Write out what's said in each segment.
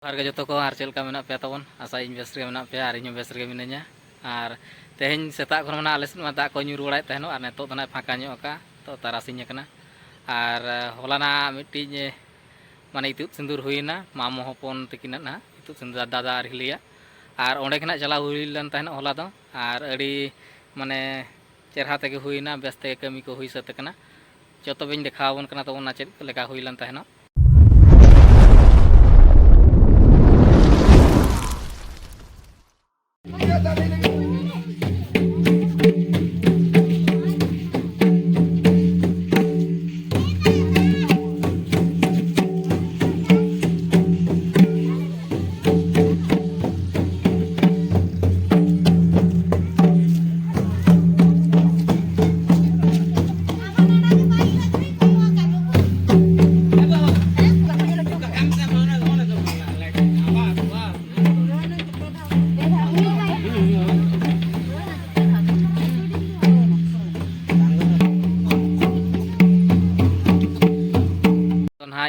Harga joto ko har chel ka mena pe tabon asa invest re mena pe ar inyo invest re minanya ar teheng setak kon mena ales mata ko nyuru rai tehno ar neto tana phaka nyo ka to tarasinya kana ar holana mitinya mane itu sindur huina mamo hopon tikina na itu sindur dada ar hilia ar onde kana chala huilan tehno hola do ar adi mane cherha tege huina beste kami ko hui sate kana joto bin dekhawon kana to na chet leka huilan tehno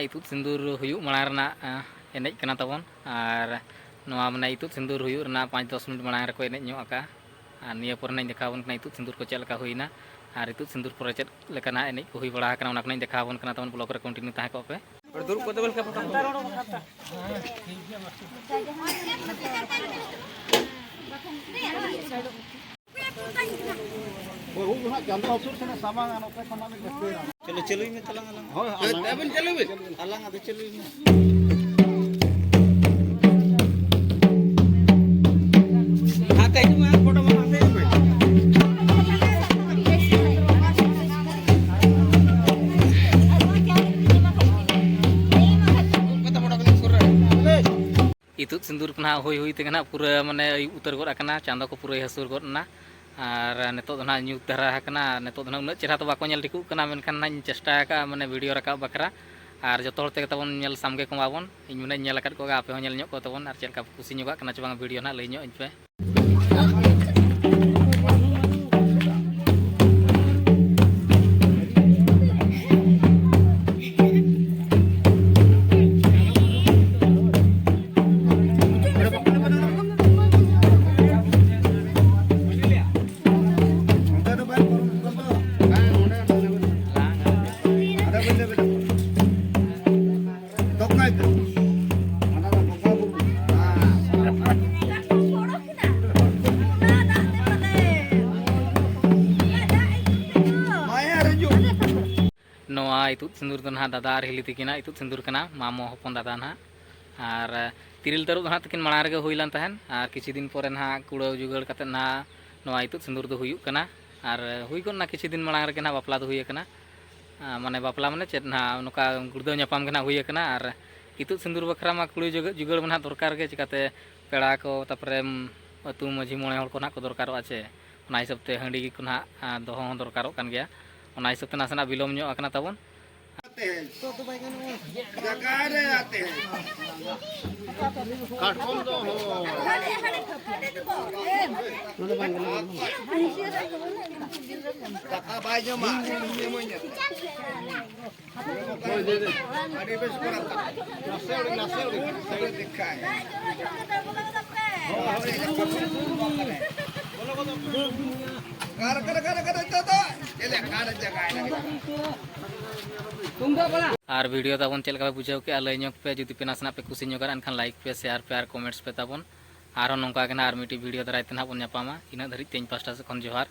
itu sindur huyuk malang rena enek kena tabon ar noa mana itu sindur huyuk rena 5-10 menit malang reko enek nyo aka nia porna dekhawon kena itu sindur ko chel ka huina ar itu sindur project lekana enek ko hui bala kana ona kena dekhawon kena tabon blog re continue tahe ko pe dur ko tebel ka चलो चलो में तलंग अलंग हो अलंग चलो बे अलंग आदे चलो में हाथ है में फोटो बनाते हैं बे कत बड़ा कने सुर itu sindur kena hui hui te kana pura mane utar god akana chando ko pura hasur god na ar neto na nyu darah kana neto na una cerha to bako nyel diku kana menkan na chesta ka mane video rakab bakra ar joto hor te tabon nyel samge ko mabon inu na nyel akat ko ga ape nyel nyok ko tabon ar chen ka kusi nyuga kana coba video na le nyok inpe noa itu sindur tanah dada ar hili tikina itu sindur kana mamo hopon dada na ar tiril taru na tikin malar ge huilan tahen ar kichi din pore na kulo jugal kate na noa itu sindur do huyuk kana ar hui kon na kichi din malar ge na bapla do huye kana mane bapla mane chet na nuka gurdo nyapam kana huye kana ar itu sindur bakra ma kulo jugal mana dorkar ge chikate peda ko tapre atu maji mone hol ko na ko dorkaro ache ona hisab te handi ko na doho dorkaro kan gya ona hisab te nasana bilom nyo akana tabon तो भाई कने जगह रे आते हैं काट कौन दो हो काका भाई जो मा ये मोnya दे दे अरे बस करा नसेल सगळे दिखाय कर तो एले कार जगह है আর ভিডিও তাবন চল কা বুঝাও কে আলাই ñok pe যদি pe nasna pe kusi ñogar ankan like pe share pe ar comments pe tabon আর নঙ্কা কেনা আর মিটি ভিডিও দারাইতে না বন nyapama ina dhari 3-5 ta se kon johar।